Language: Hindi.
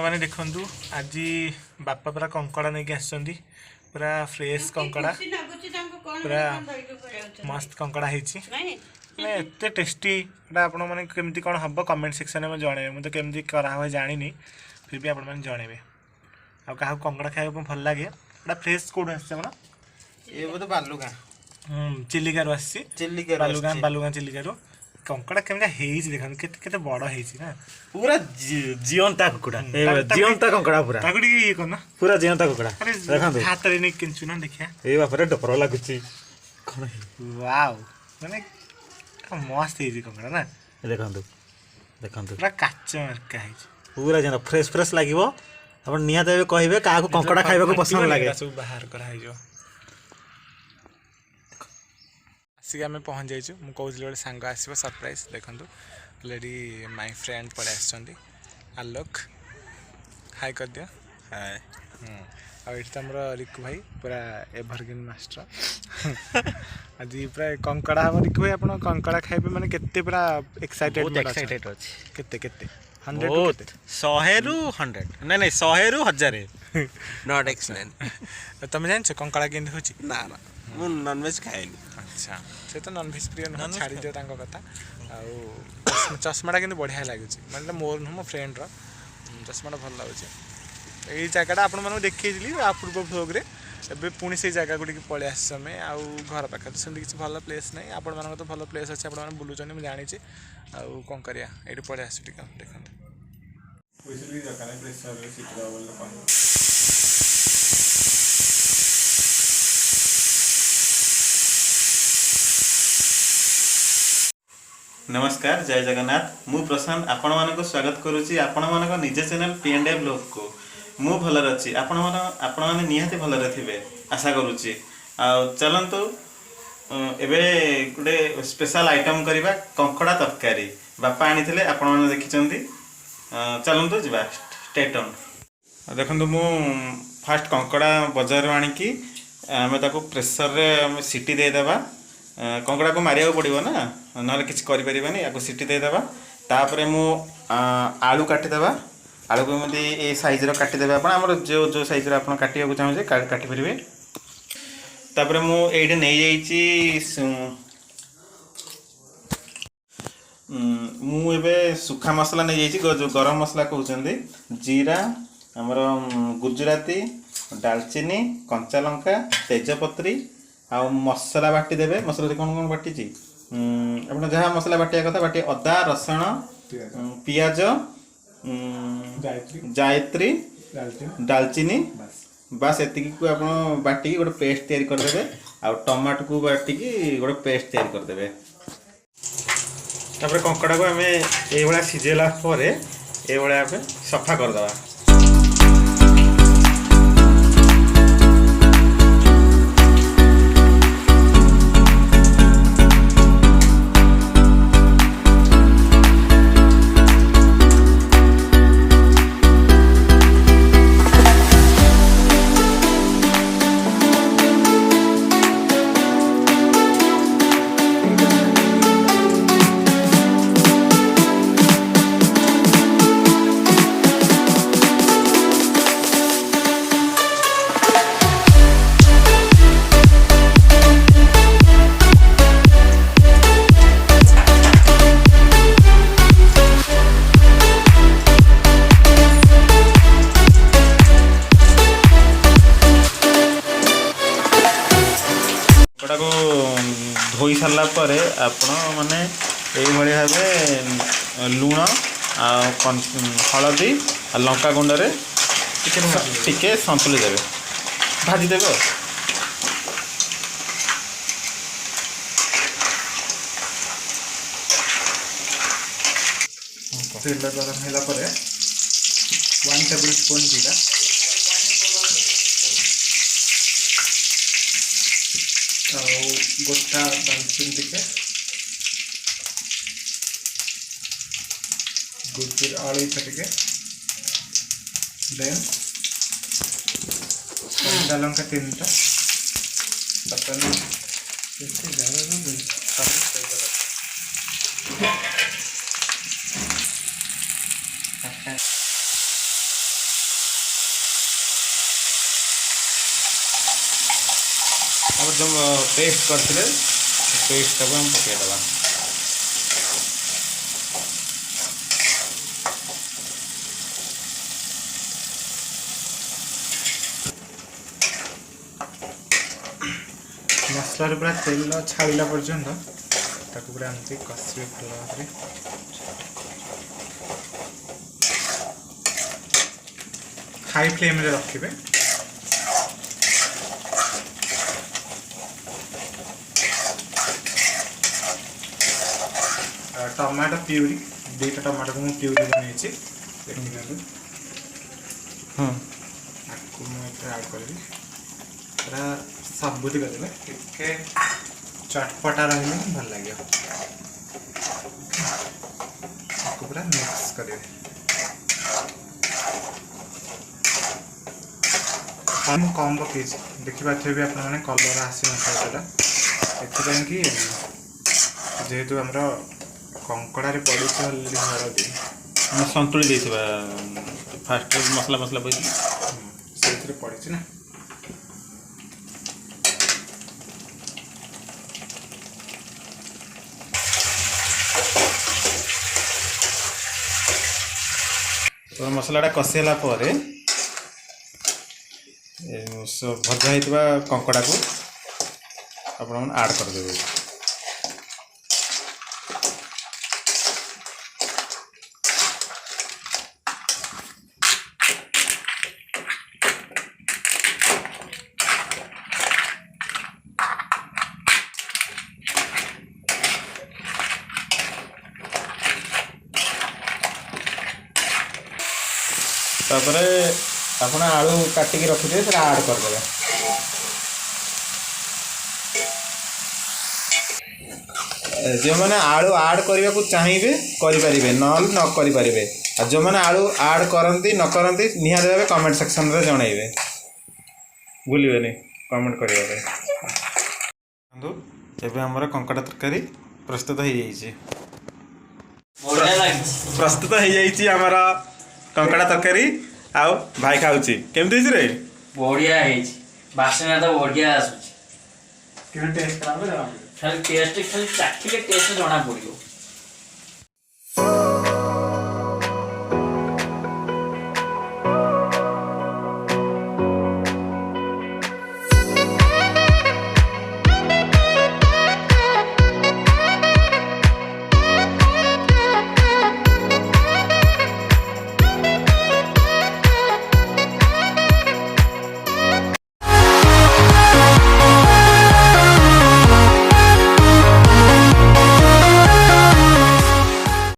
मैंने देखु आज बापा पूरा कंकड़ा नहीं आसुँच पूरा फ्रेश कंकड़ा पूरा मस्त कंकड़ा है एत टेस्टी आप केमती कौन हम कमेंट सेक्शन में जन मुझे केमती करा हुए जानी फिर भी आप जनइबे आ क्या कंकड़ा खाया भल लगे फ्रेश कौन आसान ये बोधे बालुगाँ चिलिकार बालुगाँ बालुगाँ चिलिकार कंकड़ा केमती देखते केते बड़ ना पूरा जीवंता कुकुड़ा जीवंता कंकड़ा पूरा ये करना पूरा जीवंता कुकुड़ा देखते हाथ में नहीं किंचु ना देखिए ये बापर डर लगुच वाव माने मस्त है कंकड़ा ना देखते देखते पूरा काच मार्का है पूरा जेना फ्रेश फ्रेश लगे आप निहत कहे क्या कंकड़ा खाइबा पसंद लगे सब बाहर कराई आसिक आम पहुँच जाइए मुझे गोटे सांग आसो सरप्राइज देखूँ ऑलरेडी माय फ्रेंड पड़े आसछंती आलोक हाई कर दिया हाय आठ आमर रिकु भाई पूरा एभरग्रीन मास्टर आज पूरा कंकड़ा हम रिकु भाई आप कंकड़ा खाइबे माने केते पूरा एक्साइटेड केते केते 100 बहुत 100 रु 100 नहीं 100 रु 1000 नॉट एक्सप्लेन तुम जान कंकड़ा केमती होची ना ना मु नॉनवेज खाएनी अच्छा से तो नॉनवेज प्रिय नुह छाड़ी दियो तांको कथा आ चश्माटा कि बढ़िया लगुच मतलब मोर नुह मो फ्रेंड चश्माटा भल लगुच यही जगटा आपको देखी पूर्व भोग्रे एबे पुणी से जगह गुड़ी पलि आसमें आउ घर पाखे सेमती किसी भल प्लेस नहीं आपण तो भल प्लेस अच्छे आप बुलूँ मुझे जानी आउ कौन करिया ये पलि आस देखते नमस्कार जय जगन्नाथ मु प्रशांत आपण मानको स्वागत करुच्ची आपण मानको निज चैनल P&A ब्लॉग को मु भलर अच्छी आपण माने निहाती भलर थे आशा करुच्ची चलतु एबे गोटे स्पेशल आइटम करवा कंकड़ा तरकारी बापा आनी थे आपण माने देखिचंती चलतु जा स्टेट ऑन देखो मु फास्ट कंकड़ा बाजार आनिकी आम प्रेसर रे सीटी देदेबा कंकड़ा को मारिया पड़ो ना ना कि या सीटी देदेबा तापर मु आलू काटिदेबा आलू को एमती ये साइज काटिदेबे आप जो साइज आप काटा चाहूँगे काटिपारे तापर मुझे नहीं मुझे सुखा मसला नहीं जो गरम मसला कहते जीरा आमर गुजराती डालचीनी कंचा लंका तेजपत्री आ मसला बाटी देवे मसला कौन कौन बाटी आप जहाँ मसला बाटिया कथा बाटी अदा रसुण पियाज जायत्री डालचीनी बास एतिकी को आप बाटिकी गोटे पेस्ट तैयारी करदेवे आ टमाटो को बाटिकी गोटे पेस्ट तैयारी करदेवे तापर कंकड़ा को आम ये सीझेला ये सफा करदे धोई सारा पर आपण मैंने ये भाव लुण हलदी लंका गुंड टिके संतुली देवे भाजीदेवे तेल गरम है 1 टेबल स्पून जीरा गोटा दालचीनी टिके गुजर आलू टिके देन कंचा लंका 3टा जो पेस्ट करते पेस्ट को हम पकईदे मसलार पूरा तेल छाड़ा पर्यंत ताको पूरा एमती कषिए भल भाव हाई फ्लेम रे रखिए। टमाटो प्यूरी 2टा टमाटो को मुझे प्यूरी बनई देखिए आपको मुझे ऐड करी पूरा सबुति करदेवे टिके चटपटा रही भल लगे आपको पूरा मिक्स करेंगे। हम कम पकई देखिए भी आपने कलर आसी ना कि जेहेतु आमर कंकड़े पड़ी हलदी संतुली देथिबा फास्ट मसला मसला पड़ी से पड़ी ना तो मसलाटा कषिला भजा होता कंकड़ा को आपण ऐड करदेवे। तापर आपण आलू काटिकी रखिथे से ऐड करदेवे। जो मैंने आलू ऐड करने को चाहिए करें न करें आ जो मैंने आलू ऐड करती न करती निहाती भाव कमेंट सेक्शन रे जनइबे भूलिए कमेंट करेंगे। एवं आमर कंकड़ा तरकारी प्रस्तुत हो जाइए प्रस्तुत हो जाइए आमर कंकड़ा तरकारी आउ भाई खाऊची केमती रे बढ़िया बासना तो बढ़िया आसुची टेस्ट खाली टेस्ट खाली चाखिले टेस्ट जना पड़ो।